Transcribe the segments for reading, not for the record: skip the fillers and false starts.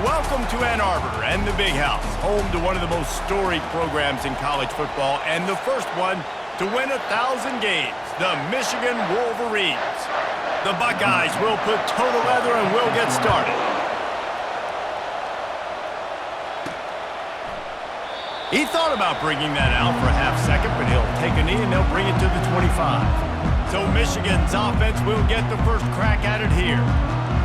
Welcome to Ann Arbor and the Big House, home to one of the most storied programs in college football and the first one to win 1,000 games, the Michigan Wolverines. The Buckeyes will put total leather and we'll get started. He thought about bringing that out for a half second, but he'll take a knee and they'll bring it to the 25. So Michigan's offense will get the first crack at it here.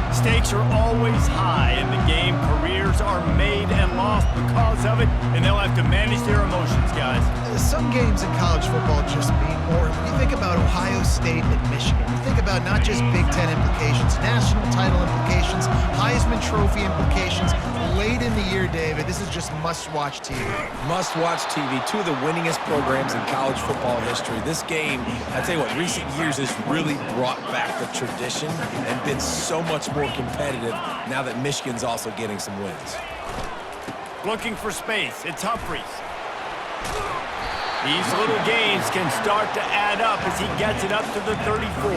Stakes are always high in the game. Careers are made and lost because of it, and they'll have to manage their emotions, guys. Some games in college football just mean more. When you think about Ohio State and Michigan, you think about not just Big Ten implications, national title implications, Heisman Trophy implications. Late in the year, David, this is just must-watch TV. Must-watch TV. Two of the winningest programs in college football history. This game, I tell you what, recent years has really brought back the tradition and been so much more competitive now that Michigan's also getting some wins. Looking for space. It's Humphries. These little gains can start to add up as he gets it up to the 34.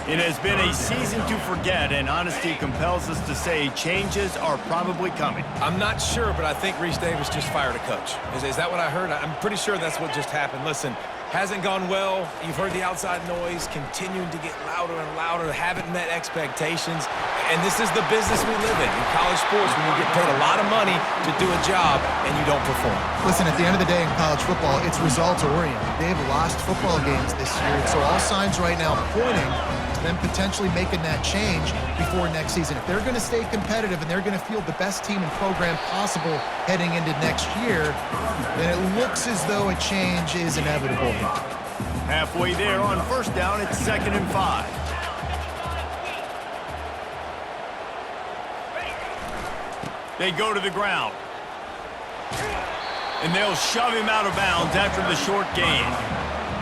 It has been a season to forget, and honesty compels us to say changes are probably coming. I'm not sure, but I think Reese Davis just fired a coach. Is that what I heard? I'm pretty sure that's what just happened. Listen, hasn't gone well. You've heard the outside noise continuing to get louder and louder, haven't met expectations. And this is the business we live in college sports, when you get paid a lot of money to do a job and you don't perform. Listen, at the end of the day in college football, it's results-oriented. They've lost football games this year, so all signs right now pointing to them potentially making that change before next season. If they're going to stay competitive and they're going to field the best team and program possible heading into next year, then it looks as though a change is inevitable. Halfway there on first down, it's 2nd and 5. They go to the ground. And they'll shove him out of bounds after the short gain.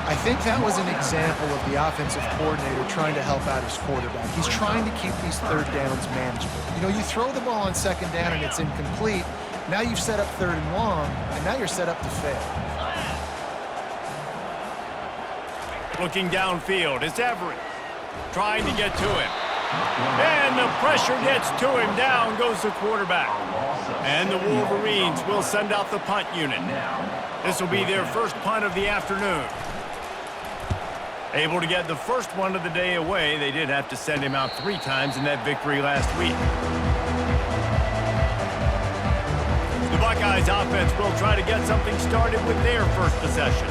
I think that was an example of the offensive coordinator trying to help out his quarterback. He's trying to keep these third downs manageable. You know, you throw the ball on second down and it's incomplete. Now you've set up third and long, and now you're set up to fail. Looking downfield, it's Everett trying to get to him. And the pressure gets to him. Down goes the quarterback. And the Wolverines will send out the punt unit. This will be their first punt of the afternoon. Able to get the first one of the day away. They did have to send him out 3 times in that victory last week. The Buckeyes offense will try to get something started with their first possession.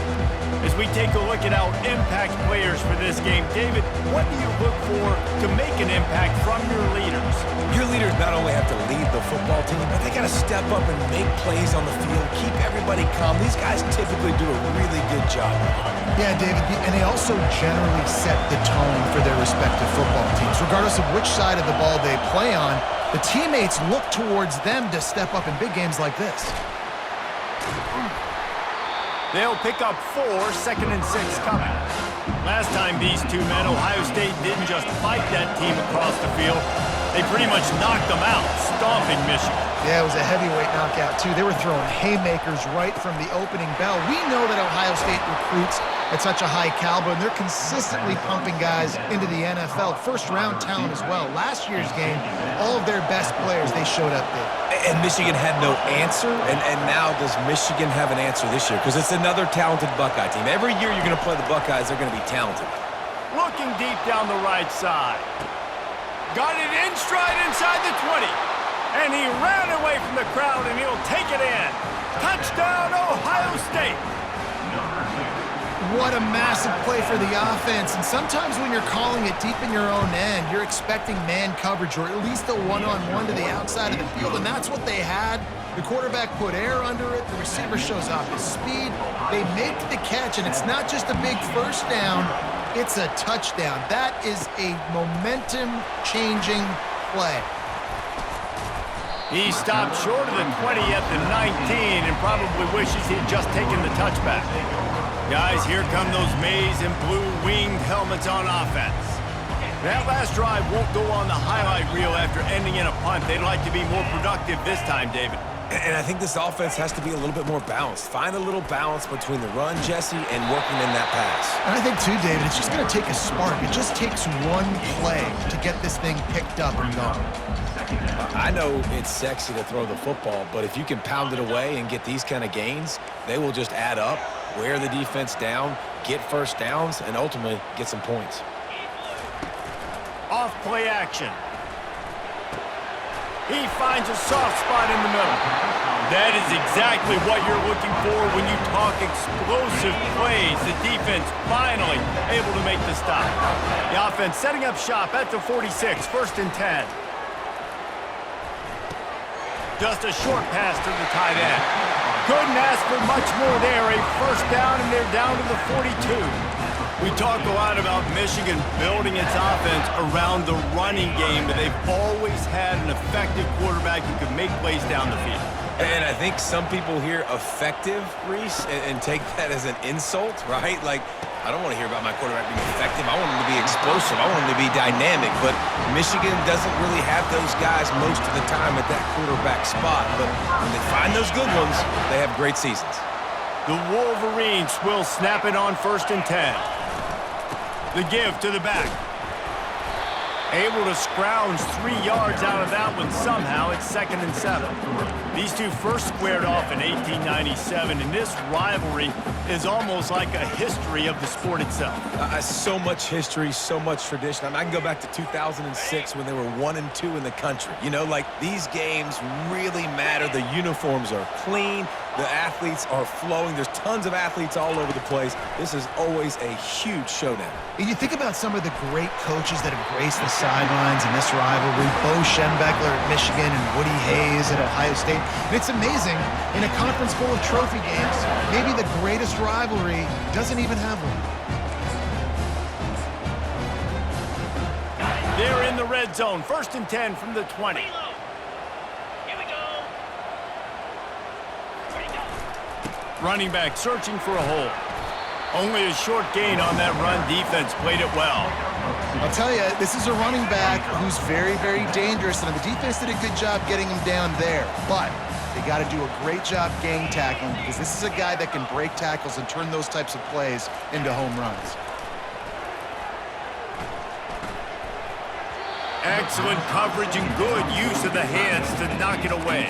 As we take a look at our impact players for this game, David, what do you look for to make an impact from your leaders? Your leaders not only have to lead the football team, but they got to step up and make plays on the field, keep everybody calm. These guys typically do a really good job. Yeah, David, and they also generally set the tone for their respective football teams. Regardless of which side of the ball they play on, the teammates look towards them to step up in big games like this. They'll pick up 4, 2nd and 6 coming. Last time these two met, Ohio State didn't just fight that team across the field. They pretty much knocked them out, stomping Michigan. Yeah, it was a heavyweight knockout, too. They were throwing haymakers right from the opening bell. We know that Ohio State recruits at such a high caliber, and they're consistently pumping guys into the NFL. First-round talent as well. Last year's game, all of their best players, they showed up big. And Michigan had no answer, and now does Michigan have an answer this year? Because it's another talented Buckeye team. Every year you're going to play the Buckeyes, they're going to be talented. Looking deep down the right side. Got it in stride inside the 20. And he ran away from the crowd, and he'll take it in. Touchdown, Ohio State. What a massive play for the offense. And sometimes when you're calling it deep in your own end, you're expecting man coverage or at least a one-on-one to the outside of the field, and that's what they had. The quarterback put air under it. The receiver shows off his speed. They make the catch, and it's not just a big first down. It's a touchdown. That is a momentum-changing play. He stopped short of the 20 at the 19 and probably wishes he'd just taken the touchback. Guys, here come those maize and blue winged helmets on offense. That last drive won't go on the highlight reel after ending in a punt. They'd like to be more productive this time, David. And I think this offense has to be a little bit more balanced. Find a little balance between the run, Jesse, and working in that pass. And I think, too, David, it's just going to take a spark. It just takes one play to get this thing picked up and going. I know it's sexy to throw the football, but if you can pound it away and get these kind of gains, they will just add up, wear the defense down, get first downs, and ultimately get some points. Off play action. He finds a soft spot in the middle. That is exactly what you're looking for when you talk explosive plays. The defense finally able to make the stop. The offense setting up shop at the 46, 1st and 10. Just a short pass to the tight end. Couldn't ask for much more there. A first down, and they're down to the 42. We talk a lot about Michigan building its offense around the running game, but they've always had an effective quarterback who can make plays down the field. And I think some people hear effective, Reese, and take that as an insult, right? Like, I don't want to hear about my quarterback being effective. I want him to be explosive. I want him to be dynamic. But Michigan doesn't really have those guys most of the time at that quarterback spot. But when they find those good ones, they have great seasons. The Wolverines will snap it on 1st and 10. The give to the back. Able to scrounge 3 yards out of that one somehow. It's 2nd and 7. These two first squared off in 1897, and this rivalry is almost like a history of the sport itself. So much history, so much tradition. I mean, I can go back to 2006 when they were 1-2 in the country. You know, like, these games really matter. The uniforms are clean. The athletes are flowing. There's tons of athletes all over the place. This is always a huge showdown. And you think about some of the great coaches that have graced the sidelines in this rivalry. Bo Schembechler at Michigan and Woody Hayes at Ohio State. And it's amazing, in a conference full of trophy games, maybe the greatest rivalry doesn't even have one. They're in the red zone. 1st and 10 from the 20. Running back searching for a hole. Only a short gain on that run. Defense played it well. I'll tell you, this is a running back who's very, very dangerous, and the defense did a good job getting him down there. But they got to do a great job gang tackling because this is a guy that can break tackles and turn those types of plays into home runs. Excellent coverage and good use of the hands to knock it away.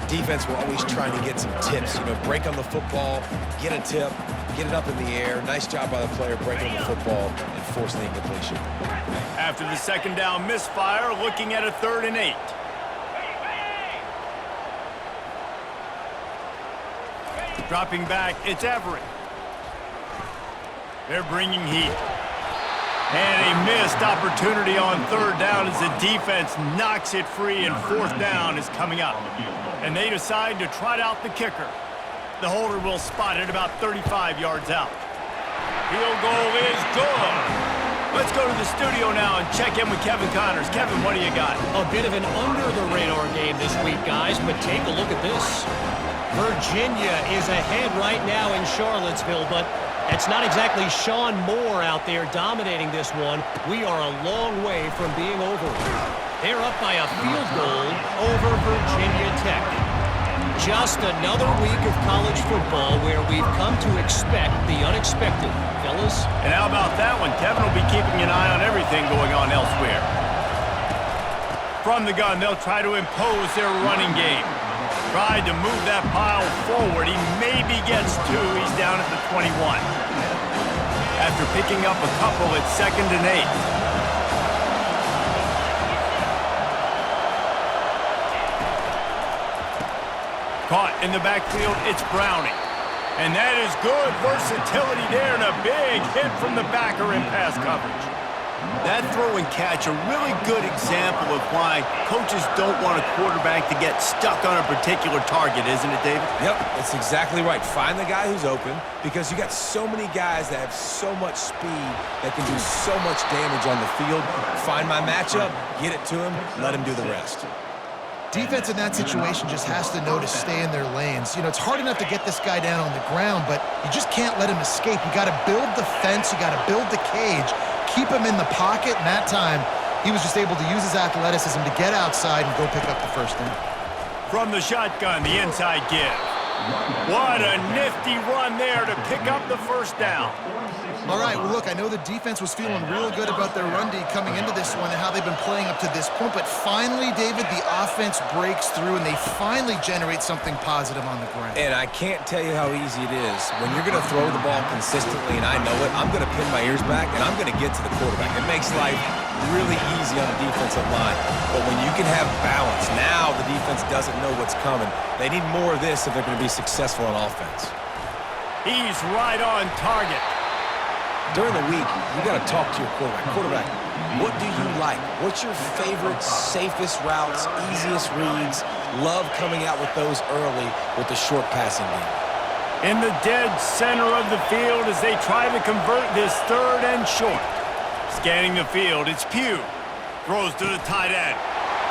Defense were always trying to get some tips, break on the football, get a tip, get it up in the air. Nice job by the player breaking on the football and forcing the incompletion. After the second down misfire, looking at a 3rd and 8. Dropping back, it's Everett. They're bringing heat. And a missed opportunity on 3rd down as the defense knocks it free, and 4th down is coming up. And they decide to trot out the kicker. The holder will spot it about 35 yards out. Field goal is good. Let's go to the studio now and check in with Kevin Connors. Kevin, what do you got? A bit of an under-the-radar game this week, guys, but take a look at this. Virginia is ahead right now in Charlottesville, but it's not exactly Sean Moore out there dominating this one. We are a long way from being over. They're up by a field goal over Virginia Tech. Just another week of college football where we've come to expect the unexpected, fellas. And how about that one? Kevin will be keeping an eye on everything going on elsewhere. From the gun, they'll try to impose their running game. Tried to move that pile forward. He maybe gets 2. He's down at the 21. After picking up a couple, it's 2nd and 8. Caught in the backfield, it's Browning. And that is good versatility there and a big hit from the backer in pass coverage. That throw and catch, a really good example of why coaches don't want a quarterback to get stuck on a particular target, isn't it, David? Yep, that's exactly right. Find the guy who's open because you got so many guys that have so much speed that can do so much damage on the field. Find my matchup, get it to him, let him do the rest. Defense in that situation just has to know to stay in their lanes. It's hard enough to get this guy down on the ground, but you just can't let him escape. You got to build the fence. You got to build the cage. Keep him in the pocket, and that time he was just able to use his athleticism to get outside and go pick up the 1st down. From the shotgun, the inside give. What a nifty run there to pick up the 1st down. All right, well, look, I know the defense was feeling real good about their run D coming into this one and how they've been playing up to this point, but finally, David, the offense breaks through and they finally generate something positive on the ground. And I can't tell you how easy it is. When you're going to throw the ball consistently, and I know it, I'm going to pin my ears back and I'm going to get to the quarterback. It makes life really easy on the defensive line. But when you can have balance, now the defense doesn't know what's coming. They need more of this if they're going to be successful on offense. He's right on target. During the week, you got to talk to your quarterback. Quarterback, what do you like? What's your favorite, safest routes, easiest reads? Love coming out with those early with the short passing game. In the dead center of the field as they try to convert this 3rd and short. Scanning the field, it's Pugh. Throws to the tight end.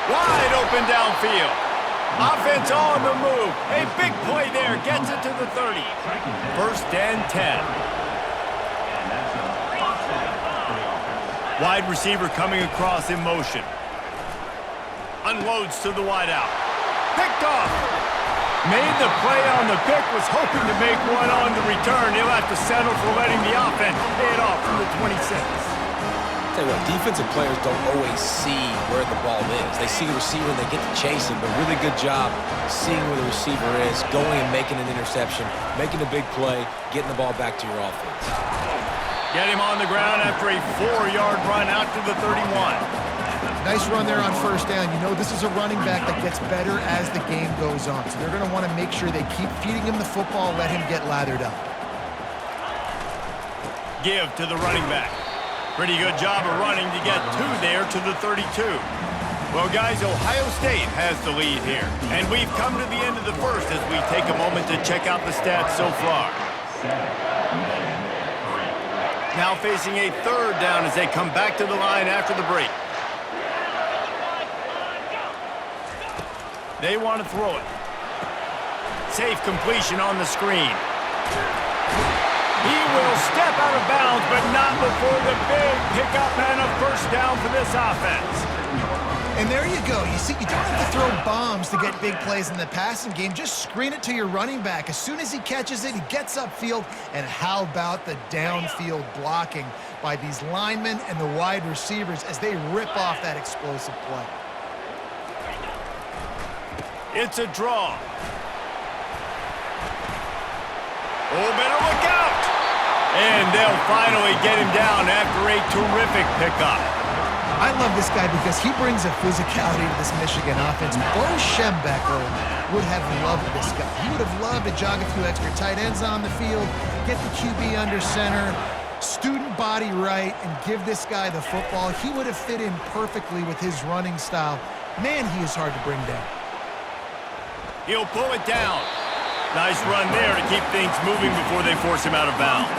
Wide open downfield. Offense on the move. A big play there. Gets it to the 30. 1st and 10. Wide receiver coming across in motion. Unloads to the wideout. Picked off. Made the play on the pick. Was hoping to make one on the return. He'll have to settle for letting the offense pay it off from the 26. Tell you what, defensive players don't always see where the ball is. They see the receiver and they get to chase him, but really good job seeing where the receiver is, going and making an interception, making a big play, getting the ball back to your offense. Get him on the ground after a 4-yard run out to the 31. Nice run there on 1st down. This is a running back that gets better as the game goes on. So they're going to want to make sure they keep feeding him the football, let him get lathered up. Give to the running back. Pretty good job of running to get 2 there to the 32. Well, guys, Ohio State has the lead here. And we've come to the end of the 1st as we take a moment to check out the stats so far. Now facing a 3rd down as they come back to the line after the break. They want to throw it. safe completion on the screen. He will step out of bounds, but not before the big pickup and a first down for this offense. And there you go. You see, you don't have to throw bombs to get big plays in the passing game. Just screen it to your running back. As soon as he catches it, he gets upfield. And how about the downfield blocking by these linemen and the wide receivers as they rip off that explosive play? It's a draw. Oh, better look out. And they'll finally get him down after a terrific pickup. I love this guy because he brings a physicality to this Michigan offense. Bo Schembechler would have loved this guy. He would have loved to jog a few extra tight ends on the field, get the QB under center, student body right, and give this guy the football. He would have fit in perfectly with his running style. Man, he is hard to bring down. He'll pull it down. Nice run there to keep things moving before they force him out of bounds.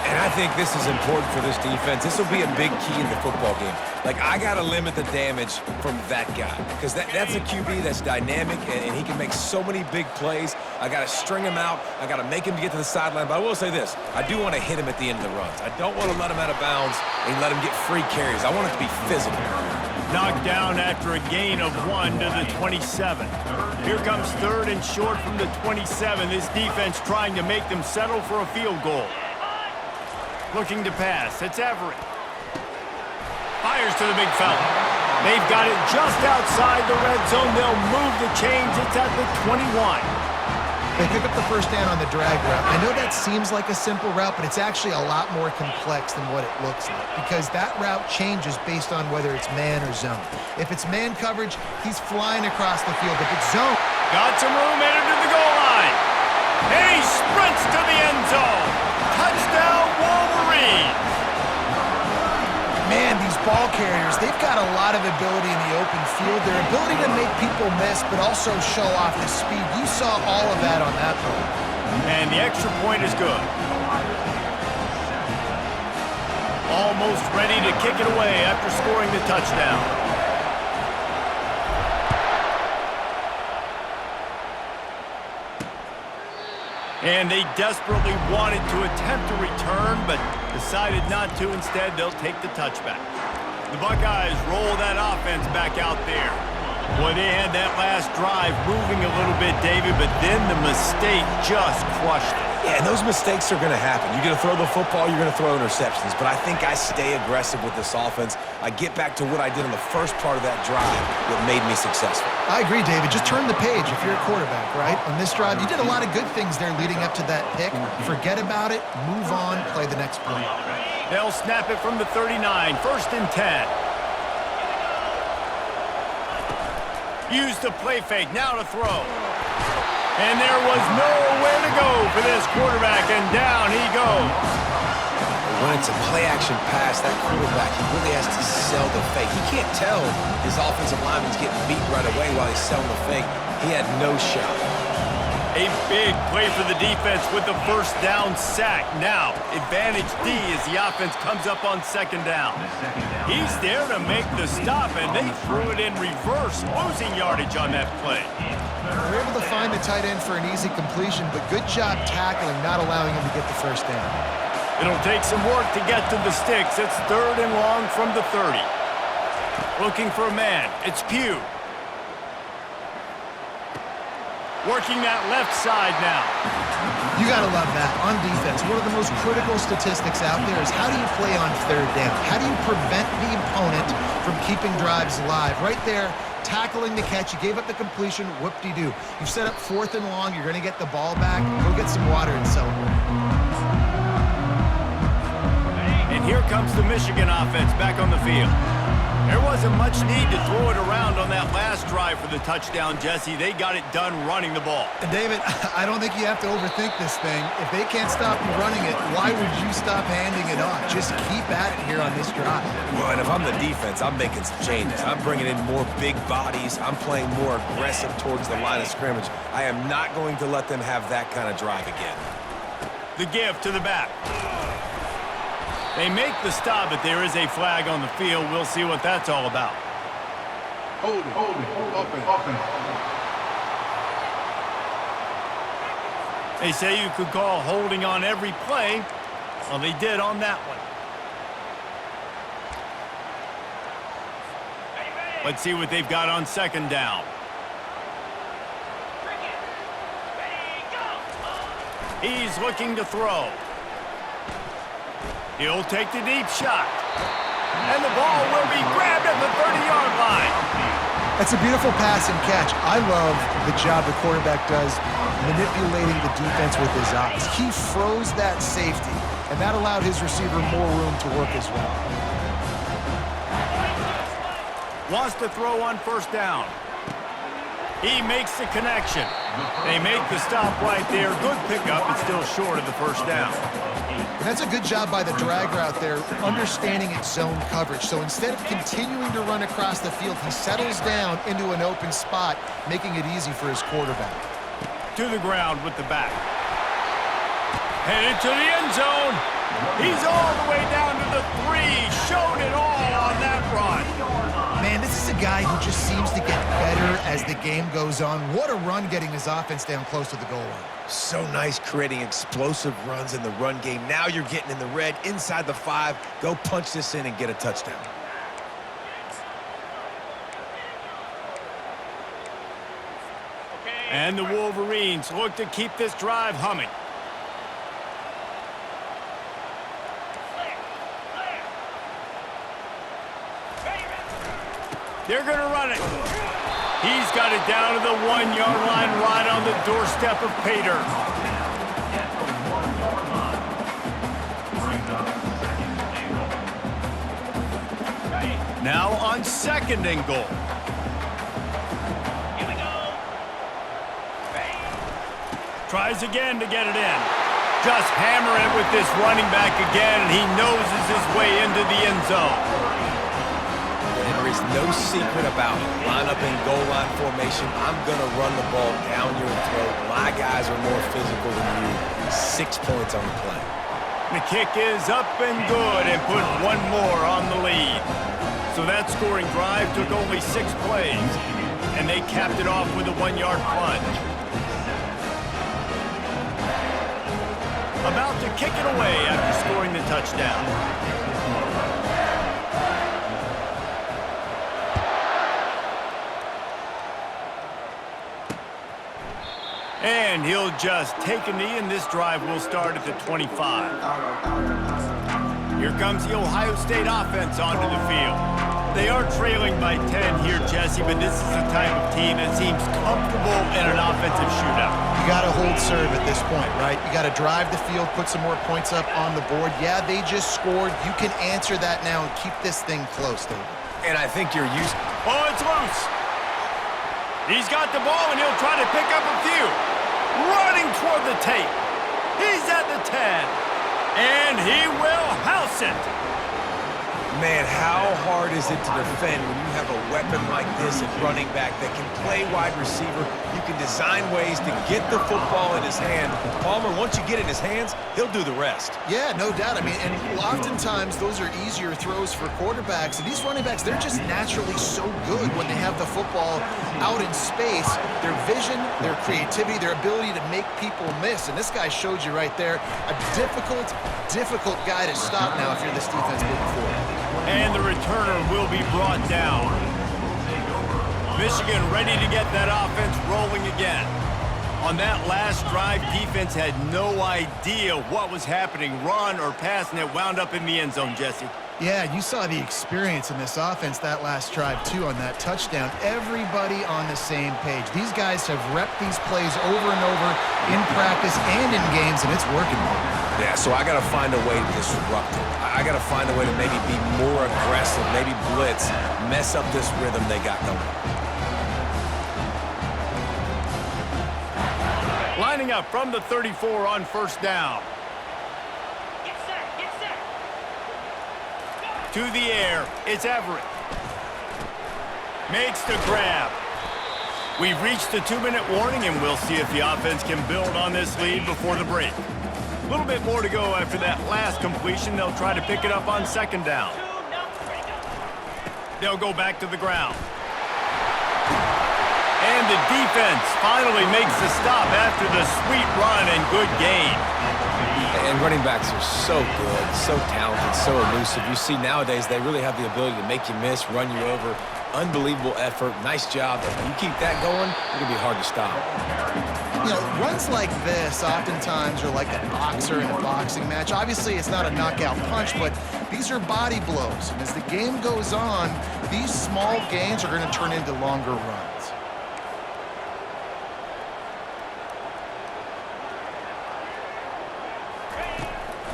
And I think this is important for this defense. This will be a big key in the football game. Like, I got to limit the damage from that guy because that's a QB that's dynamic, and he can make so many big plays. I got to string him out. I got to make him get to the sideline. But I will say this. I do want to hit him at the end of the runs. I don't want to let him out of bounds and let him get free carries. I want it to be physical. Knocked down after a gain of 1 to the 27. Here comes third and short from the 27. This defense trying to make them settle for a field goal. Looking to pass. It's Everett. Fires to the big fella. They've got it just outside the red zone. They'll move the chains. It's at the 21. They pick up the first down on the drag route. I know that seems like a simple route, but it's actually a lot more complex than what it looks like because that route changes based on whether it's man or zone. If it's man coverage, he's flying across the field. If it's zone... Got some room, headed to the goal line. And he sprints to the end zone. Touchdown, Wolverines. Man, these ball carriers, they've got a lot of ability in the open field. Their ability to make people miss, but also show off the speed. You saw all of that on that play. And the extra point is good. Almost ready to kick it away after scoring the touchdown. And they desperately wanted to attempt a return, but decided not to. Instead, they'll take the touchback. The Buckeyes roll that offense back out there. Boy, they had that last drive moving a little bit, David, but then the mistake just crushed it. Yeah, and those mistakes are going to happen. You're going to throw the football, you're going to throw interceptions. But I think I stay aggressive with this offense. I get back to what I did in the first part of that drive that made me successful. I agree, David. Just turn the page if you're a quarterback, right? On this drive, you did a lot of good things there leading up to that pick. Forget about it, move on, play the next play. They'll snap it from the 39, first and 10. Use the play fake, now to throw. And there was nowhere to go for this quarterback, and down he goes. When it's a play-action pass, that quarterback, he really has to sell the fake. He can't tell his offensive lineman's getting beat right away while he's selling the fake. He had no shot. A big play for the defense with the first down sack. Now, advantage D as the offense comes up on second down. He's there to make the stop, and they threw it in reverse, losing yardage on that play. They're able to find the tight end for an easy completion, but good job tackling, not allowing him to get the first down. It'll take some work to get to the sticks. It's third and long from the 30. Looking for a man. It's Pugh. Working that left side now. You got to love that. On defense, one of the most critical statistics out there is how do you play on third down? How do you prevent the opponent from keeping drives alive? Right there, tackling the catch. You gave up the completion. Whoop-de-doo. You've set up fourth and long. You're going to get the ball back. Go get some water and celebrate. And here comes the Michigan offense back on the field. There wasn't much need to throw it around on that last drive for the touchdown, Jesse. They got it done running the ball. And David, I don't think you have to overthink this thing. If they can't stop you running it, why would you stop handing it off? Just keep at it here on this drive. Well, and if I'm the defense, I'm making some changes. I'm bringing in more big bodies. I'm playing more aggressive towards the line of scrimmage. I am not going to let them have that kind of drive again. The give to the back. They make the stop, but there is a flag on the field. We'll see what that's all about. Hold it, open. They say you could call holding on every play. Well, they did on that one. Let's see what they've got on second down. He's looking to throw. He'll take the deep shot. And the ball will be grabbed at the 30-yard line. That's a beautiful pass and catch. I love the job the quarterback does manipulating the defense with his eyes. He froze that safety, and that allowed his receiver more room to work as well. Wants to throw on first down. He makes the connection. They make the stop right there. Good pickup, but still short of the first down. And that's a good job by the drag route there, understanding its zone coverage. So instead of continuing to run across the field, he settles down into an open spot, making it easy for his quarterback. To the ground with the back. Headed to the end zone. He's all the way down to the 3. Showed it all on that run. Man, this is a guy who just seems to get better as the game goes on. What a run getting his offense down close to the goal line. So nice creating explosive runs in the run game. Now you're getting in the red, inside the 5. Go punch this in and get a touchdown. And the Wolverines look to keep this drive humming. They're going to run it. He's got it down to the 1-yard line right on the doorstep of Pater. Now on second and goal. Here we go. Tries again to get it in. Just hammer it with this running back again, and he noses his way into the end zone. There is no secret about it. Line up in goal line formation. I'm going to run the ball down your throat. My guys are more physical than you. 6 points on the play. The kick is up and good and put one more on the lead. So that scoring drive took only 6 plays, and they capped it off with a 1-yard plunge. About to kick it away after scoring the touchdown. And he'll just take a knee, and this drive will start at the 25. Here comes the Ohio State offense onto the field. They are trailing by 10 here, Jesse, but this is the type of team that seems comfortable in an offensive shootout. You got to hold serve at this point, right? You got to drive the field, put some more points up on the board. Yeah, they just scored. You can answer that now and keep this thing close, David. And I think you're used. Oh, it's loose. He's got the ball, and he'll try to pick up a few. Running toward the tape. He's at the 10. And he will house it. Man, how hard is it to defend when you have a weapon like this at running back that can play wide receiver? You can design ways to get the football in his hand. Palmer, once you get it in his hands, he'll do the rest. Yeah, no doubt. I mean, and oftentimes those are easier throws for quarterbacks. And these running backs, they're just naturally so good when they have the football out in space. Their vision, their creativity, their ability to make people miss. And this guy showed you right there, a difficult guy to stop now if you're this defense moving forward. And the returner will be brought down. Michigan ready to get that offense rolling again. On that last drive, defense had no idea what was happening, run or pass, and it wound up in the end zone, Jesse. Yeah, you saw the experience in this offense that last drive, too, on that touchdown. Everybody on the same page. These guys have repped these plays over and over in practice and in games, and it's working. Yeah, so I got to find a way to disrupt it. I got to find a way to maybe be more aggressive, maybe blitz, mess up this rhythm they got going. Lining up from the 34 on first down. Get set. To the air, it's Everett. Makes the grab. We've reached the 2-minute warning, and we'll see if the offense can build on this lead before the break. A little bit more to go after that last completion. They'll try to pick it up on second down. They'll go back to the ground. And the defense finally makes the stop after the sweet run and good gain. And running backs are so good, so talented, so elusive. You see nowadays they really have the ability to make you miss, run you over. Unbelievable effort. Nice job. If you keep that going, it's going to be hard to stop. You know, runs like this oftentimes are like a boxer in a boxing match. Obviously, it's not a knockout punch, but these are body blows. And as the game goes on, these small gains are going to turn into longer runs.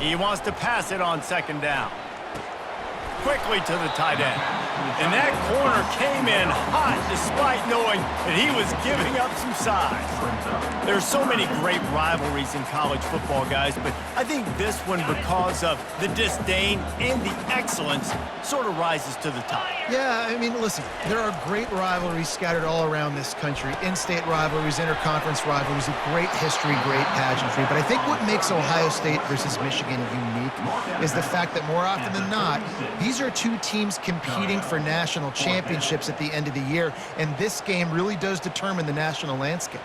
He wants to pass it on second down. Quickly to the tight end. And that corner came in hot despite knowing that he was giving up some size. There's so many great rivalries in college football, guys, but I think this one, because of the disdain and the excellence, sort of rises to the top. Yeah, I mean, listen, there are great rivalries scattered all around this country. In-state rivalries, interconference rivalries, a great history, great pageantry. But I think what makes Ohio State versus Michigan unique is the fact that more often than not, these are two teams competing for national championships at the end of the year, and this game really does determine the national landscape.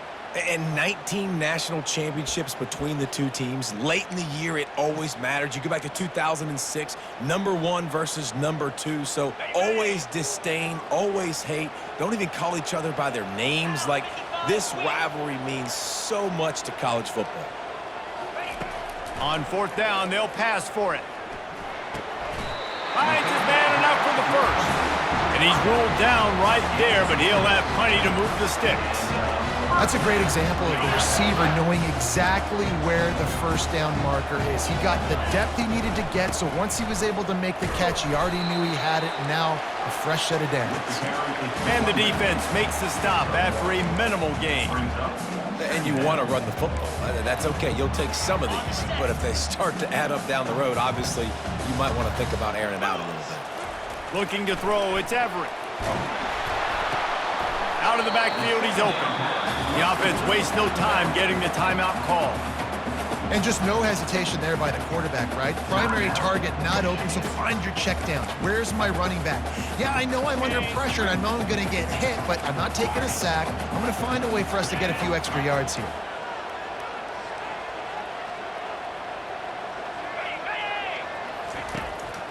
And 19 national championships between the two teams. Late in the year, it always mattered. You go back to 2006, #1 versus #2. So always disdain, always hate. Don't even call each other by their names. Like, this rivalry means so much to college football. On fourth down, they'll pass for it. Finds his man enough for the first. And he's ruled down right there, but he'll have plenty to move the sticks. That's a great example of the receiver knowing exactly where the first down marker is. He got the depth he needed to get, so once he was able to make the catch, he already knew he had it, and now a fresh set of downs. And the defense makes the stop after a minimal gain. And you want to run the football. That's okay. You'll take some of these. But if they start to add up down the road, obviously, you might want to think about airing it out a little bit. Looking to throw, it's Everett. Out of the backfield, he's open. The offense wastes no time getting the timeout call. And just no hesitation there by the quarterback, right? Primary target not open, so find your checkdowns. Where's my running back? Yeah, I know I'm under pressure, and I know I'm going to get hit, but I'm not taking a sack. I'm going to find a way for us to get a few extra yards here.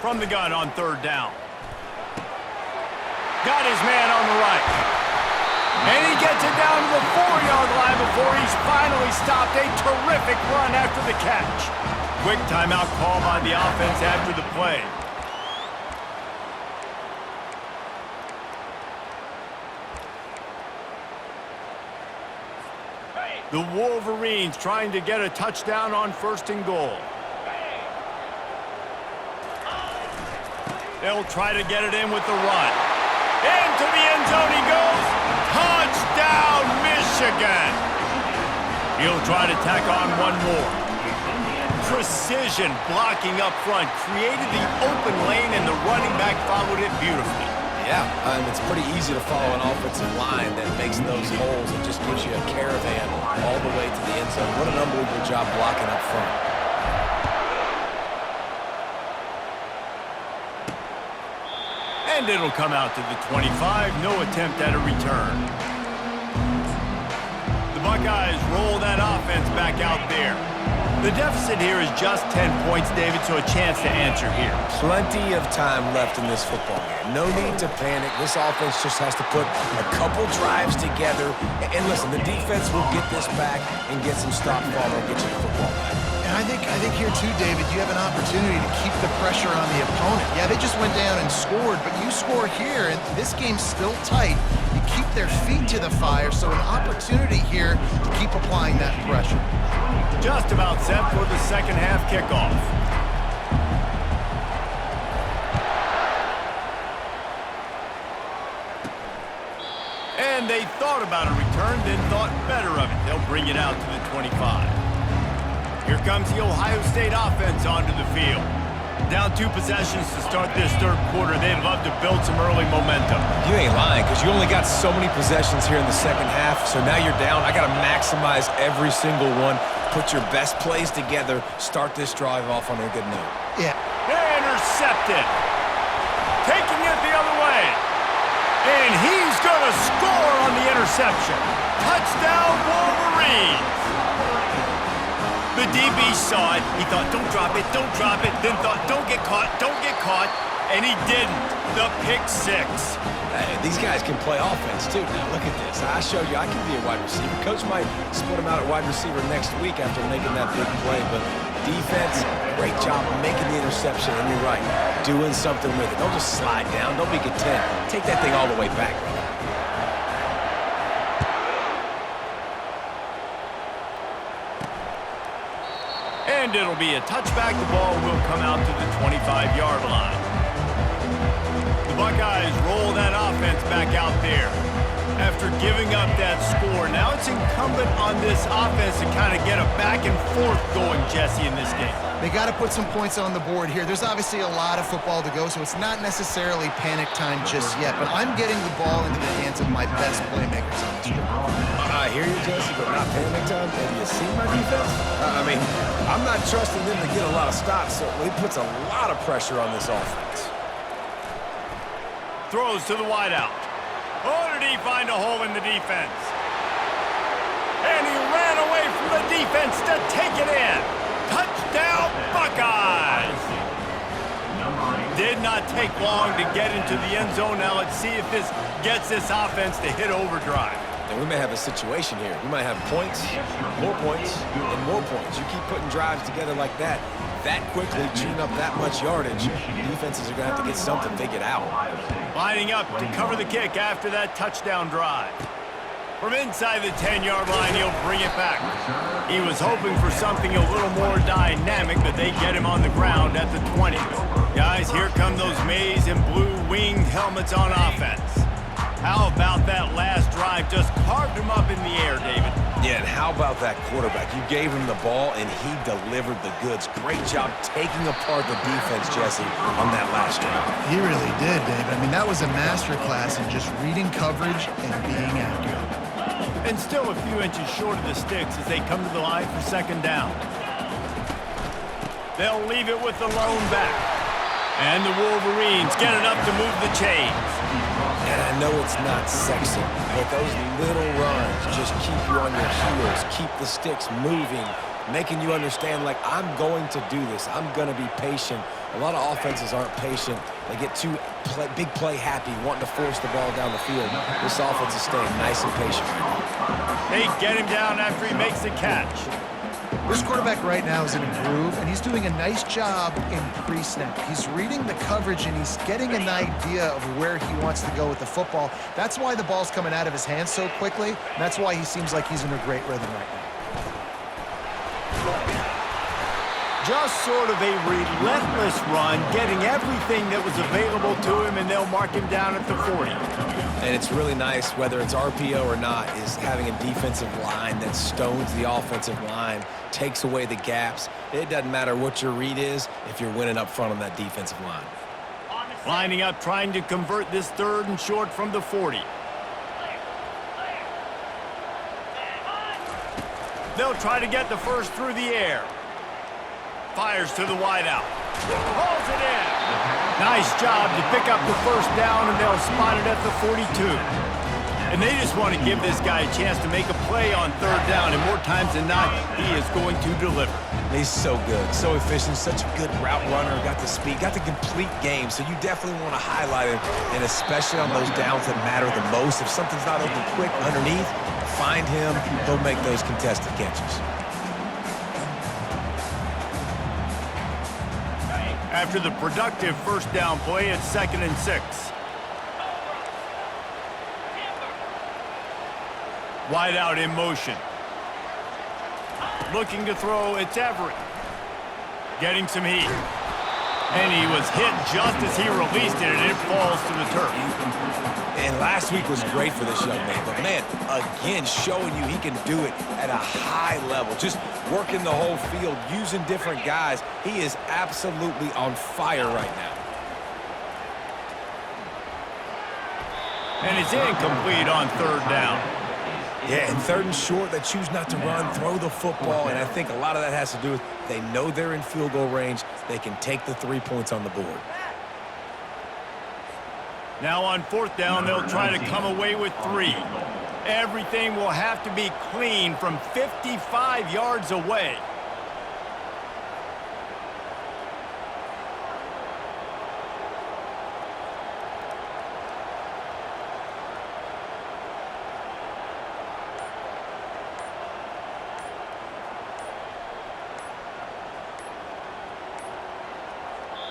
From the gun on third down. Got his man on the right. And he gets it down to the 4-yard line before he's finally stopped. A terrific run after the catch. Quick timeout call by the offense after the play. The Wolverines trying to get a touchdown on first and goal. They'll try to get it in with the run. Into the end zone he goes. Touchdown, Michigan! He'll try to tack on one more. Precision blocking up front created the open lane, and the running back followed it beautifully. Yeah, it's pretty easy to follow an offensive line that makes those holes and just gives you a caravan all the way to the end zone. What an unbelievable job blocking up front. And it'll come out to the 25. No attempt at a return. The Buckeyes roll that offense back out there. The deficit here is just 10 points, David, so a chance to answer here. Plenty of time left in this football game. No need to panic. This offense just has to put a couple drives together. And listen, the defense will get this back and get some stop follow and get you the football back. And I think here too, David, you have an opportunity to keep the pressure on the opponent. Yeah, they just went down and scored, but you score here, and this game's still tight. You keep their feet to the fire, so an opportunity here to keep applying that pressure. Just about set for the second half kickoff. And they thought about a return, then thought better of it. They'll bring it out to the 25. Here comes the Ohio State offense onto the field. Down 2 possessions to start this third quarter. They'd love to build some early momentum. You ain't lying, because you only got so many possessions here in the second half, so now you're down. I got to maximize every single one. Put your best plays together. Start this drive off on a good note. Yeah. Intercepted. Taking it the other way. And he's going to score on the interception. Touchdown, Wolverines! The DB saw it. He thought, don't drop it, then thought, don't get caught, and he didn't. The pick six. Hey, these guys can play offense, too. Now, look at this. I showed you I can be a wide receiver. Coach might split him out at wide receiver next week after making that big play, but defense, great job making the interception, and you're right, doing something with it. Don't just slide down. Don't be content. Take that thing all the way back. And it'll be a touchback. The ball will come out to the 25-yard line. The Buckeyes roll that offense back out there. After giving up that score, now it's incumbent on this offense to kind of get a back and forth going, Jesse, in this game. They got to put some points on the board here. There's obviously a lot of football to go, so it's not necessarily panic time just yet, but I'm getting the ball into the hands of my best playmakers on this drive. I hear you, Jesse, but not panic time. Have you seen my defense? I mean, I'm not trusting them to get a lot of stops, so it puts a lot of pressure on this offense. Throws to the wideout. Oh, did he find a hole in the defense? And he ran away from the defense to take it in. Touchdown, Buckeyes! Did not take long to get into the end zone. Now let's see if this gets this offense to hit overdrive. And we may have a situation here. We might have points, and more points. You keep putting drives together like that quickly, chewing up that much yardage, defenses are going to have to get something figured out. Lining up to cover the kick after that touchdown drive. From inside the 10-yard line, he'll bring it back. He was hoping for something a little more dynamic, but they get him on the ground at the 20. Guys, here come those maize and blue winged helmets on offense. How about that last drive? Just carved him up in the air, David. Yeah, and how about that quarterback? You gave him the ball, and he delivered the goods. Great job taking apart the defense, Jesse, on that last drive. He really did, David. I mean, that was a masterclass in just reading coverage and being accurate. And still a few inches short of the sticks as they come to the line for second down. They'll leave it with the lone back. And the Wolverines get it up to move the chains. And I know it's not sexy, but those little runs just keep you on your heels, keep the sticks moving, making you understand, like, I'm going to do this. I'm going to be patient. A lot of offenses aren't patient. They get too big play happy, wanting to force the ball down the field. This offense is staying nice and patient right now. They get him down after he makes the catch. This quarterback right now is in a groove, and he's doing a nice job in pre-snap. He's reading the coverage, and he's getting an idea of where he wants to go with the football. That's why the ball's coming out of his hands so quickly, and that's why he seems like he's in a great rhythm right now. Just sort of a relentless run, getting everything that was available to him, and they'll mark him down at the 40. And it's really nice, whether it's RPO or not, is having a defensive line that stones the offensive line, takes away the gaps. It doesn't matter what your read is if you're winning up front on that defensive line. Lining up, trying to convert this third and short from the 40. They'll try to get the first through the air. Fires to the wideout. Hauls it in. Nice job to pick up the first down, and they'll spot it at the 42. And they just want to give this guy a chance to make a play on third down, and more times than not, he is going to deliver. He's so good, so efficient, such a good route runner, got the speed, got the complete game, so you definitely want to highlight him, and especially on those downs that matter the most. If something's not open quick underneath, find him, he'll make those contested catches. After the productive first down play, it's 2nd and 6. Wide out in motion. Looking to throw, it's Everett. Getting some heat. And he was hit just as he released it, and it falls to the turf. And last week was great for this young man. But, man, again, showing you he can do it at a high level. Just working the whole field, using different guys. He is absolutely on fire right now. And it's incomplete on third down. Yeah, and third and short, they choose not to run, throw the football, and I think a lot of that has to do with they know they're in field goal range. They can take the 3 points on the board. Now on 4th down, they'll try to come away with 3. Everything will have to be clean from 55 yards away.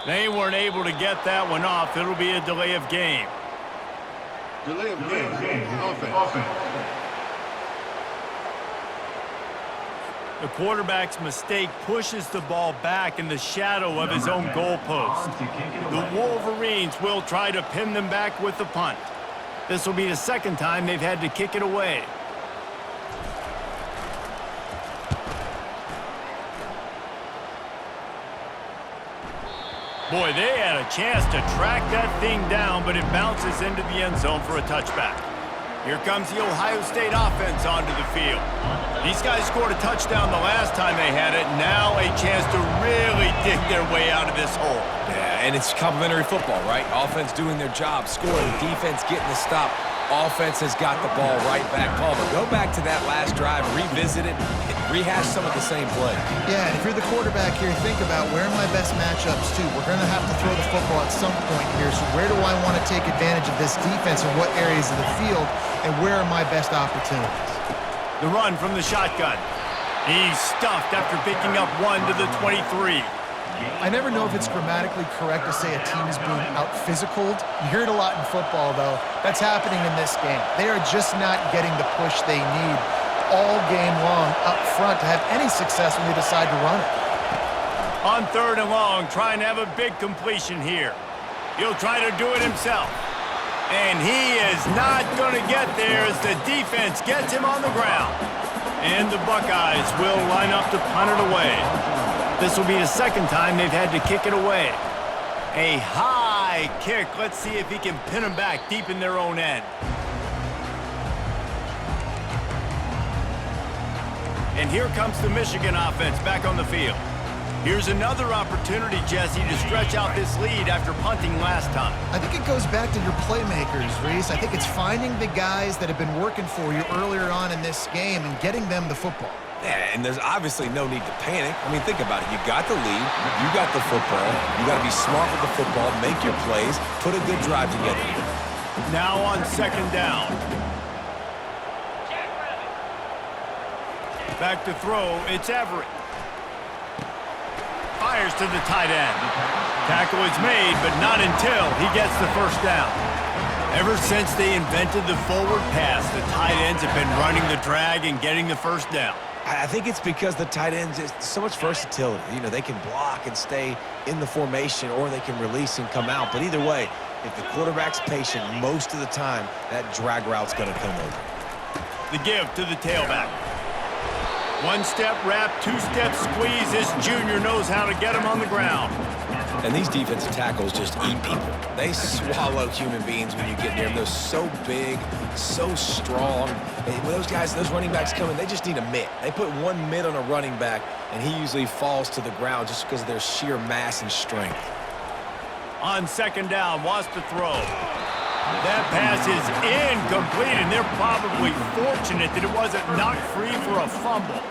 They weren't able to get that one off. It'll be a delay of game. Delay of game. Offense. The quarterback's mistake pushes the ball back in the shadow of his own goalpost. The Wolverines will try to pin them back with the punt. This will be the second time they've had to kick it away. Boy, they had a chance to track that thing down, but it bounces into the end zone for a touchback. Here comes the Ohio State offense onto the field. These guys scored a touchdown the last time they had it. Now a chance to really dig their way out of this hole. Yeah, and it's complimentary football, right? Offense doing their job, scoring, defense getting the stop. Offense has got the ball right back. Palmer, go back to that last drive, revisit it, and rehash some of the same play. Yeah, and if you're the quarterback here, think about where are my best matchups too. We're going to have to throw the football at some point here, so where do I want to take advantage of this defense and what areas of the field, and where are my best opportunities? The run from the shotgun. He's stuffed after picking up 1 to the 23. I never know if it's grammatically correct to say a team is being out-physicaled. You hear it a lot in football, though. That's happening in this game. They are just not getting the push they need all game long up front to have any success when they decide to run it. On 3rd and long, trying to have a big completion here. He'll try to do it himself. And he is not going to get there as the defense gets him on the ground. And the Buckeyes will line up to punt it away. This will be the second time they've had to kick it away. A high kick. Let's see if he can pin them back deep in their own end. And here comes the Michigan offense back on the field. Here's another opportunity, Jesse, to stretch out this lead after punting last time. I think it goes back to your playmakers, Reese. I think it's finding the guys that have been working for you earlier on in this game and getting them the football. Yeah, and there's obviously no need to panic. I mean, think about it. You got the lead. You got the football. You got to be smart with the football, make your plays, put a good drive together here. Now on 2nd down. Back to throw. It's Everett. Fires to the tight end. Tackle is made, but not until he gets the 1st down. Ever since they invented the forward pass, the tight ends have been running the drag and getting the 1st down. I think it's because the tight ends, is so much versatility. You know, they can block and stay in the formation, or they can release and come out. But either way, if the quarterback's patient most of the time, that drag route's going to come over. The give to the tailback. 1-step wrap, 2-step squeeze. This junior knows how to get him on the ground. And these defensive tackles just eat people. They swallow human beings when you get near them. They're so big, so strong. And when those guys, those running backs come in, they just need a mitt. They put one mitt on a running back, and he usually falls to the ground just because of their sheer mass and strength. On 2nd down, wants to throw. That pass is incomplete, and they're probably fortunate that it wasn't knocked free for a fumble.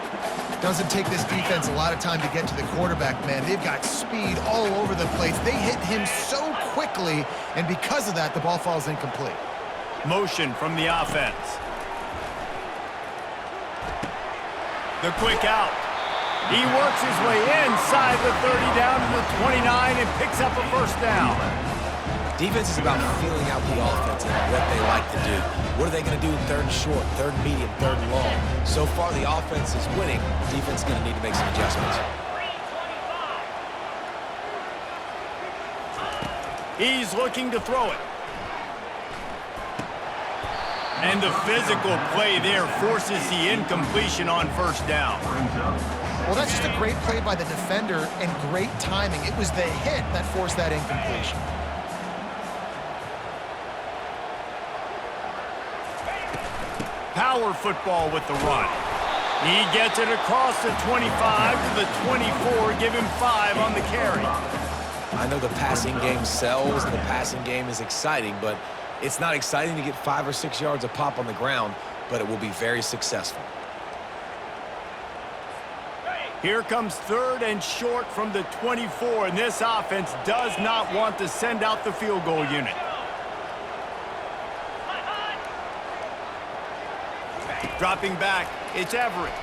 Doesn't take this defense a lot of time to get to the quarterback, man. They've got speed all over the place. They hit him so quickly, and because of that, the ball falls incomplete. Motion from the offense. The quick out. He works his way inside the 30 down to the 29 and picks up a 1st down. Defense is about feeling out the offense and what they like to do. What are they going to do in 3rd and short, 3rd and medium, 3rd and long? So far, the offense is winning. Defense is going to need to make some adjustments. He's looking to throw it. And the physical play there forces the incompletion on 1st down. Well, that's just a great play by the defender and great timing. It was the hit that forced that incompletion. Power football with the run. He gets it across the 25 to the 24, give him 5 on the carry. I know the passing game sells and the passing game is exciting, but it's not exciting to get 5 or 6 yards a pop on the ground, but it will be very successful. Here comes 3rd and short from the 24, and this offense does not want to send out the field goal unit. Dropping back, it's Everett.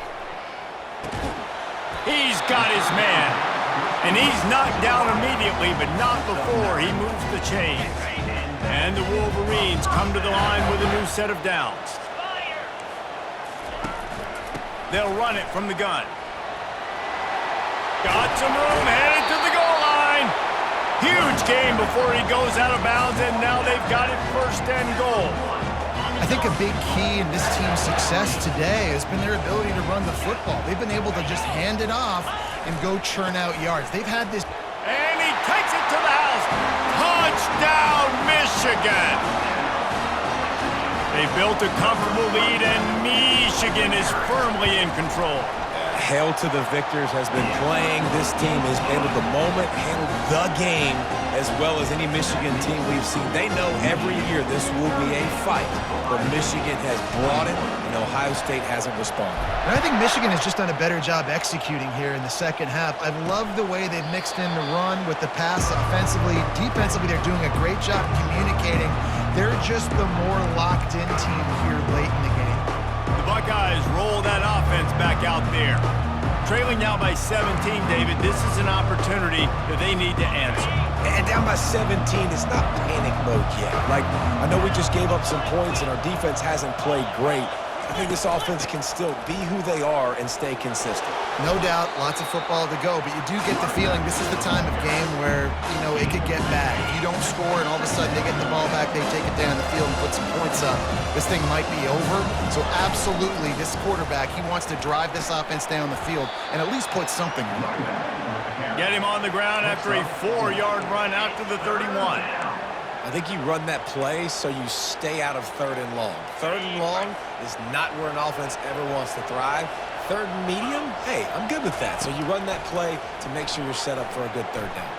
He's got his man, and he's knocked down immediately, but not before he moves the chains. And the Wolverines come to the line with a new set of downs. They'll run it from the gun. Got some room, headed to the goal line. Huge game before he goes out of bounds, and now they've got it 1st and goal. I think a big key in this team's success today has been their ability to run the football. They've been able to just hand it off and go churn out yards. They've had this... And he takes it to the house. Touchdown, Michigan. They built a comfortable lead, and Michigan is firmly in control. Hail to the victors has been playing. This team has handled the moment, handled the game, as well as any Michigan team we've seen. They know every year this will be a fight, but Michigan has brought it, and Ohio State hasn't responded. And I think Michigan has just done a better job executing here in the second half. I've loved the way they've mixed in the run with the pass offensively. Defensively, they're doing a great job communicating. They're just the more locked-in team here late in the game. The Buckeyes roll that offense back out there. Trailing now by 17, David, this is an opportunity that they need to answer. And down by 17, it's not panic mode yet. Like, I know we just gave up some points and our defense hasn't played great. I think this offense can still be who they are and stay consistent. No doubt, lots of football to go, but you do get the feeling this is the time of game where, it could get bad. If you don't score and all of a sudden they get the ball back, they take it down the field and put some points up, this thing might be over. So absolutely, this quarterback, he wants to drive this offense down the field and at least put something in. Get him on the ground after a 4-yard run out to the 31. I think you run that play so you stay out of 3rd and long. 3rd and long is not where an offense ever wants to thrive. 3rd and medium, hey, I'm good with that. So you run that play to make sure you're set up for a good 3rd down.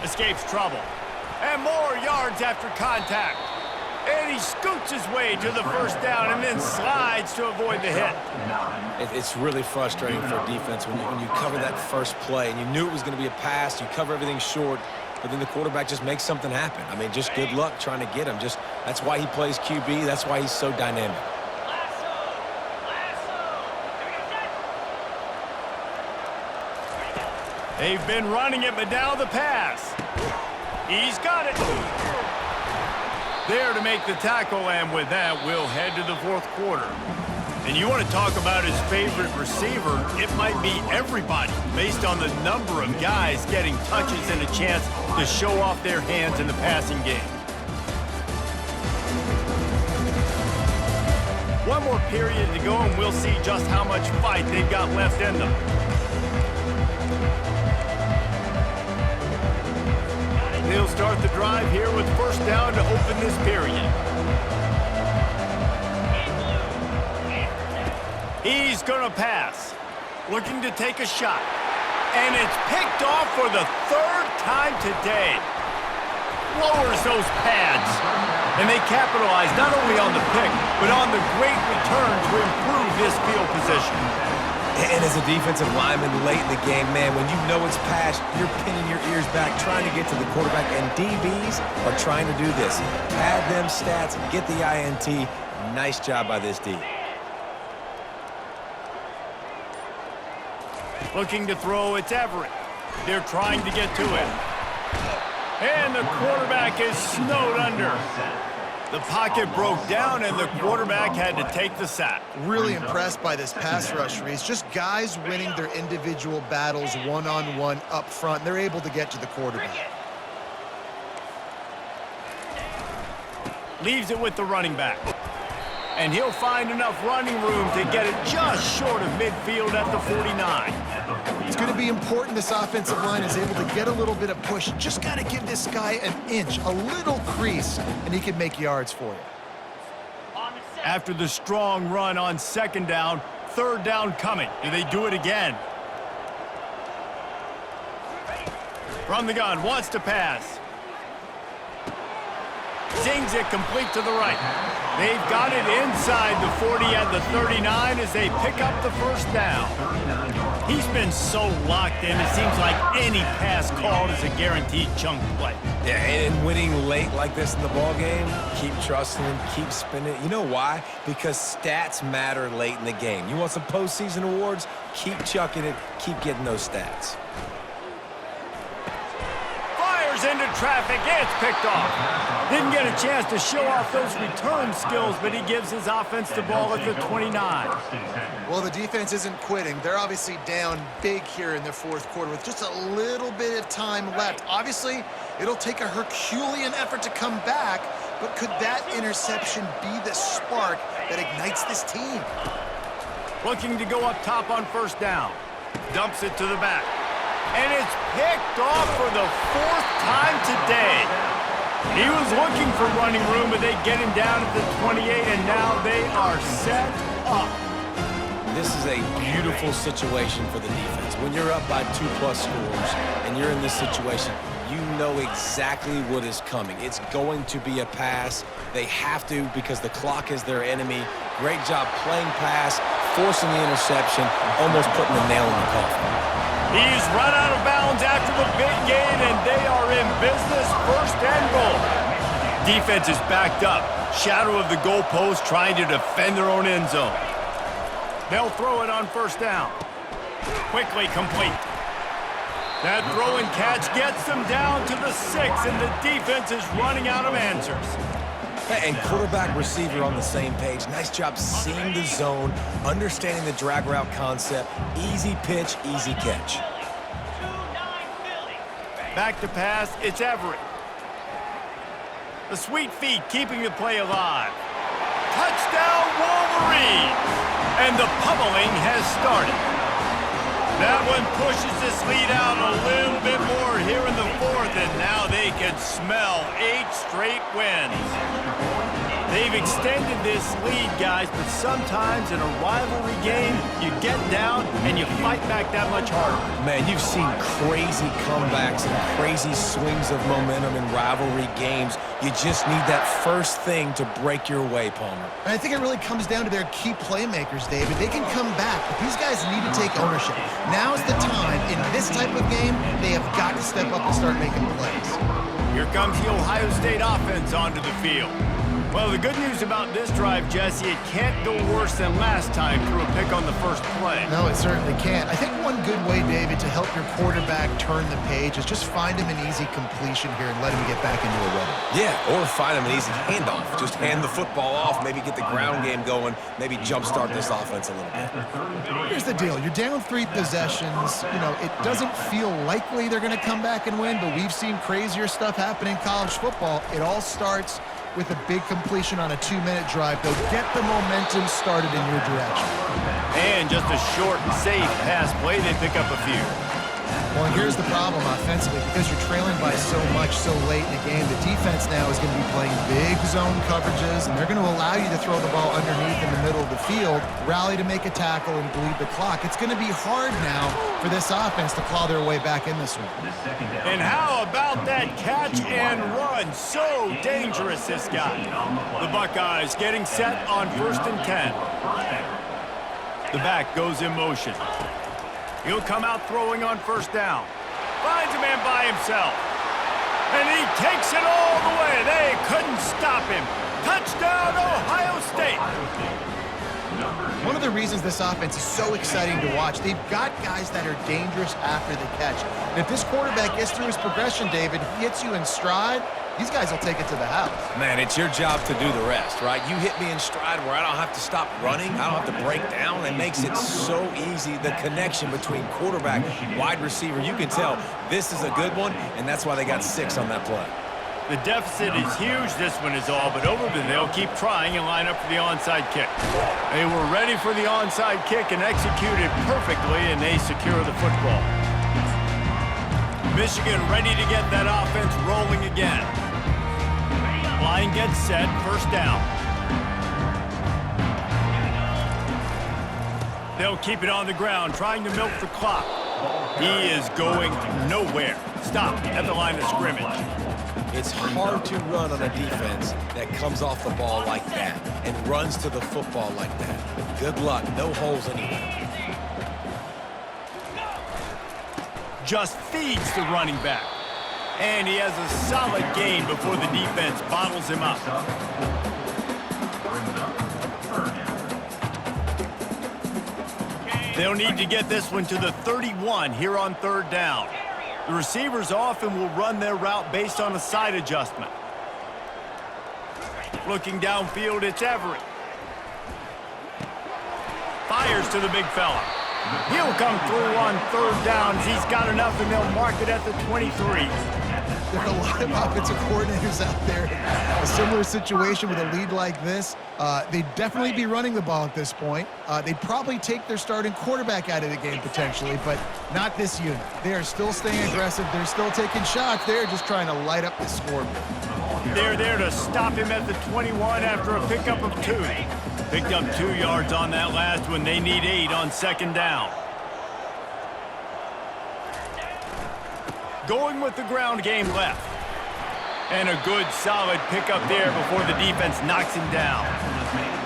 Escapes trouble. And more yards after contact. And he scoots his way to the 1st down and then slides to avoid the hit. It's really frustrating for a defense when you cover that first play and you knew it was going to be a pass, you cover everything short, but then the quarterback just makes something happen. I mean, just good luck trying to get him. That's why he plays QB. That's why he's so dynamic. They've been running it, but now the pass. He's got it. There to make the tackle, and with that, we'll head to the 4th quarter. And you want to talk about his favorite receiver, it might be everybody based on the number of guys getting touches and a chance to show off their hands in the passing game. One more period to go, and we'll see just how much fight they've got left in them. They'll start the drive here with 1st down to open this period. He's going to pass, looking to take a shot. And it's picked off for the 3rd time today. Lowers those pads. And they capitalize not only on the pick, but on the great return to improve this field position. And as a defensive lineman late in the game, man, when you know it's past, you're pinning your ears back, trying to get to the quarterback. And DBs are trying to do this. Pad them stats, get the INT. Nice job by this D. Looking to throw, it's Everett. They're trying to get to it. And the quarterback is snowed under. The pocket broke down, and the quarterback had to take the sack. Really impressed by this pass rush, Reese. Just guys winning their individual battles one-on-one up front. They're able to get to the quarterback. Leaves it with the running back. And he'll find enough running room to get it just short of midfield at the 49. It's going to be important this offensive line is able to get a little bit of push. Just got to give this guy an inch, a little crease, and he can make yards for you. After the strong run on 2nd down, 3rd down coming. Do they do it again? From the gun, wants to pass. Zings it complete to the right. They've got it inside the 40 and the 39 as they pick up the first down. He's been so locked in, it seems like any pass called is a guaranteed chunk play. Yeah, and winning late like this in the ball game, keep trusting him, keep spinning. You know why? Because stats matter late in the game. You want some postseason awards? Keep chucking it, keep getting those stats. Into traffic, it's picked off. Didn't get a chance to show off those return skills, but he gives his offense the ball at the 29. Well, the defense isn't quitting. They're obviously down big here in the fourth quarter with just a little bit of time left. Obviously, it'll take a Herculean effort to come back, but could that interception be the spark that ignites this team? Looking to go up top on first down. Dumps it to the back. And it's picked off for the fourth time today. He was looking for running room, but they get him down at the 28, and now they are set up. This is a beautiful situation for the defense. When you're up by 2+ scores and you're in this situation, you know exactly what is coming. It's going to be a pass. They have to because the clock is their enemy. Great job playing pass, forcing the interception, almost putting the nail in the coffin. He's run out of bounds after the big gain, and they are in business, first and goal. Defense is backed up. Shadow of the goalpost trying to defend their own end zone. They'll throw it on first down. Quickly complete. That throw and catch gets them down to the 6, and the defense is running out of answers. And quarterback receiver on the same page. Nice job seeing the zone, understanding the drag route concept. Easy pitch, easy catch. Back to pass, it's Everett. The sweet feet keeping the play alive. Touchdown Wolverines! And the pummeling has started. That one pushes this lead out a little bit more here in the fourth, and now they can smell 8 straight wins. They've extended this lead, guys, but sometimes in a rivalry game, you get down and you fight back that much harder. Man, you've seen crazy comebacks and crazy swings of momentum in rivalry games. You just need that first thing to break your way, Palmer. And I think it really comes down to their key playmakers, David. They can come back, but these guys need to take ownership. Now's the time. In this type of game, they have got to step up and start making plays. Here comes the Ohio State offense onto the field. Well, the good news about this drive, Jesse, it can't go worse than last time through a pick on the first play. No, it certainly can't. I think one good way, David, to help your quarterback turn the page is just find him an easy completion here and let him get back into a rhythm. Yeah, or find him an easy handoff. Just hand the football off, maybe get the ground game going, maybe jumpstart this offense a little bit. Here's the deal. You're down 3 possessions. You know, it doesn't feel likely they're going to come back and win, but we've seen crazier stuff happen in college football. It all starts with a big completion on a 2-minute drive. They'll get the momentum started in your direction. And just a short, safe pass play, they pick up a few. Well, and here's the problem offensively. Because you're trailing by so much so late in the game, the defense now is going to be playing big zone coverages, and they're going to allow you to throw the ball underneath in the middle of the field, rally to make a tackle, and bleed the clock. It's going to be hard now for this offense to claw their way back in this one. And how about that catch and run? So dangerous, this guy. The Buckeyes getting set on 1st and 10. The back goes in motion. He'll come out throwing on first down. Finds a man by himself. And he takes it all the way. They couldn't stop him. Touchdown, Ohio State. One of the reasons this offense is so exciting to watch, they've got guys that are dangerous after the catch. And if this quarterback gets through his progression, David, he hits you in stride, these guys will take it to the house. Man, it's your job to do the rest, right? You hit me in stride where I don't have to stop running. I don't have to break down. It makes it so easy, the connection between quarterback, wide receiver. You can tell this is a good one, and that's why they got 6 on that play. The deficit is huge, this one is all, but Overton, they'll keep trying and line up for the onside kick. They were ready for the onside kick and executed perfectly, and they secure the football. Michigan ready to get that offense rolling again. Line gets set, first down. They'll keep it on the ground, trying to milk the clock. He is going nowhere. Stopped at the line of scrimmage. It's hard to run on a defense that comes off the ball like that and runs to the football like that. Good luck. No holes anywhere. Just feeds the running back. And he has a solid gain before the defense bottles him up. They'll need to get this one to the 31 here on 3rd down. The receivers often will run their route based on a side adjustment. Looking downfield, it's Everett. Fires to the big fella. He'll come through on 3rd down. He's got enough, and they'll mark it at the 23. There are a lot of offensive coordinators out there in a similar situation with a lead like this. They'd definitely be running the ball at this point. They'd probably take their starting quarterback out of the game potentially, but not this unit. They are still staying aggressive. They're still taking shots. They're just trying to light up the scoreboard. They're there to stop him at the 21 after a pickup of 2. Picked up 2 yards on that last one. They need 8 on 2nd down. Going with the ground game left. And a good, solid pickup there before the defense knocks him down.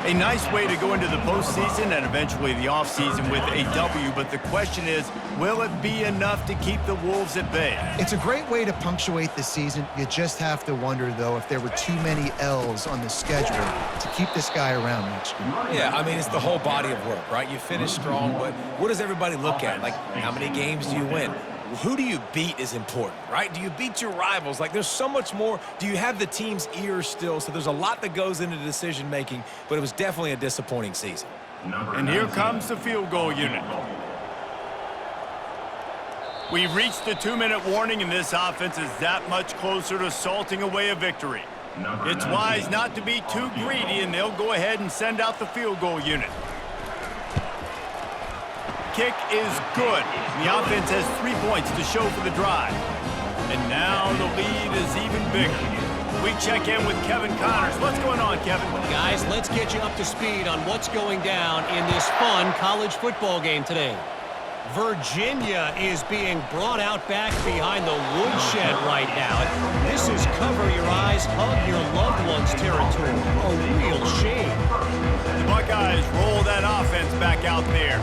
A nice way to go into the postseason and eventually the offseason with a W, but the question is, will it be enough to keep the Wolves at bay? It's a great way to punctuate the season. You just have to wonder, though, if there were too many L's on the schedule to keep this guy around next year. Yeah, I mean, it's the whole body of work, right? You finish strong, but what does everybody look at? Like, how many games do you win? Who do you beat is important, right? Do you beat your rivals? Like, there's so much more. Do you have the team's ears still? So there's a lot that goes into decision-making, but it was definitely a disappointing season. And here comes the field goal unit. We've reached the 2-minute warning, and this offense is that much closer to salting away a victory. It's wise not to be too greedy, and they'll go ahead and send out the field goal unit. Kick is good. The offense has 3 points to show for the drive. And now the lead is even bigger. We check in with Kevin Connors. What's going on, Kevin? Guys, let's get you up to speed on what's going down in this fun college football game today. Virginia is being brought out back behind the woodshed right now. This is cover your eyes, hug your loved ones territory. A real shame. The Buckeyes roll that offense back out there.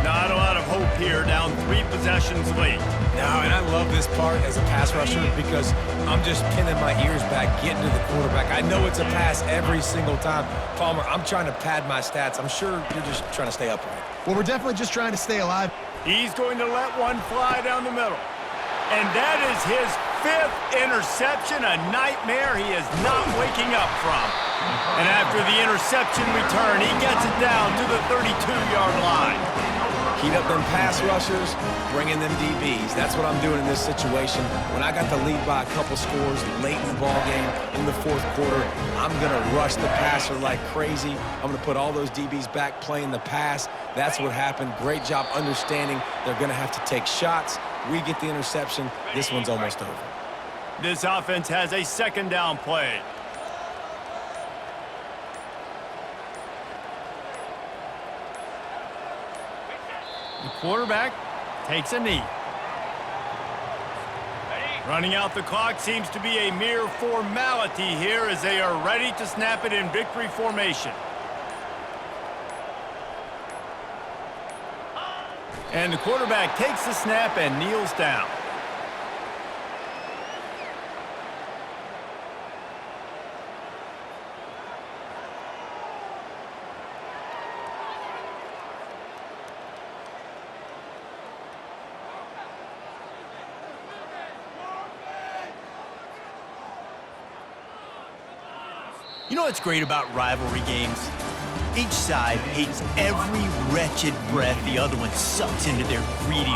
Not a lot of hope here, down 3 possessions late. No, and I love this part as a pass rusher because I'm just pinning my ears back, getting to the quarterback. I know it's a pass every single time. Palmer, I'm trying to pad my stats. I'm sure you're just trying to stay upright. Well, we're definitely just trying to stay alive. He's going to let one fly down the middle. And that is his 5th interception, a nightmare he is not waking up from. And after the interception return, he gets it down to the 32-yard line. Heat up them pass rushers, bring in them DBs. That's what I'm doing in this situation. When I got the lead by a couple scores late in the ball game in the 4th quarter, I'm going to rush the passer like crazy. I'm going to put all those DBs back playing the pass. That's what happened. Great job understanding they're going to have to take shots. We get the interception. This one's almost over. This offense has a 2nd down play. The quarterback takes a knee. Running out the clock seems to be a mere formality here as they are ready to snap it in victory formation. And the quarterback takes the snap and kneels down. You know what's great about rivalry games? Each side hates every wretched breath the other one sucks into their greedy